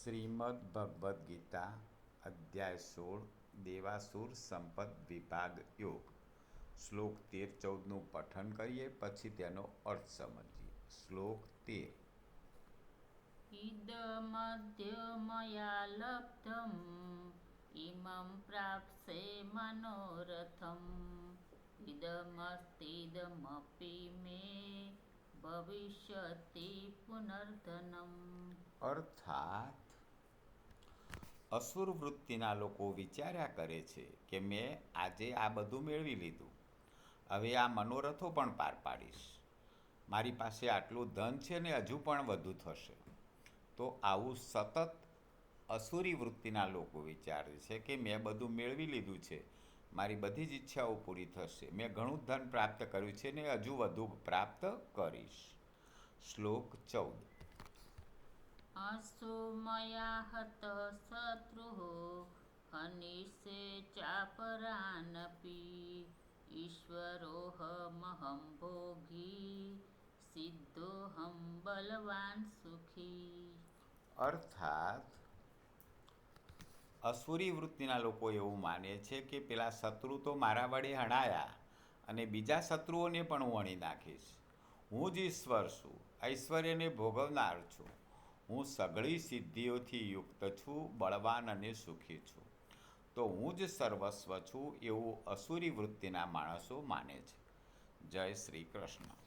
શ્રીમદ ભગવદ્ ગીતા અધ્યાય 16 દેવાસુર સંપદ વિભાગ યોગ શ્લોક 13-14નું પઠન કરીએ, પછી તેનો અર્થ સમજીએ. શ્લોક 13. ઇદમદ્ય મયા લબ્ધમ ઇમં પ્રાપ્સે મનોરથમ ઇદમસ્તિદમપી મે ભવિષ્યતિ પુનર્ધનમ. અર્થાત અસુર વૃત્તિના લોકો વિચાર્યા કરે છે કે મેં આજે આ બધું મેળવી લીધું, હવે આ મનોરથો પણ પાર પાડીશ. મારી પાસે આટલું ધન છે ને હજુ પણ વધુ થશે. તો આવું સતત અસુરી વૃત્તિના લોકો વિચારે છે કે મેં બધું મેળવી લીધું છે, મારી બધી જ ઈચ્છાઓ પૂરી થશે, મેં ઘણું ધન પ્રાપ્ત કર્યું છે ને હજુ વધુ પ્રાપ્ત કરીશ. શ્લોક 14. અસો મયા હત શત્રુઃ હનિષ્યે ચાપરાનપી ઈશ્વરોહમહં ભોગી સિદ્ધોહં બલવાન સુખી. અર્થાત અસુરી વૃત્તિના લોકો એવું માને છે કે પેલા શત્રુ તો મારા વડે હણાયા અને બીજા શત્રુઓને પણ હું હણી નાખીશ. હું જ ઈશ્વર છું, ઐશ્વર્યને ભોગવનાર છું, હું સઘળી સિદ્ધિઓથી યુક્ત છું, બળવાન અને સુખી છું, તો હું જ સર્વસ્વ છું, એવું અસુરી વૃત્તિના માણસો માને છે. જય શ્રી કૃષ્ણ.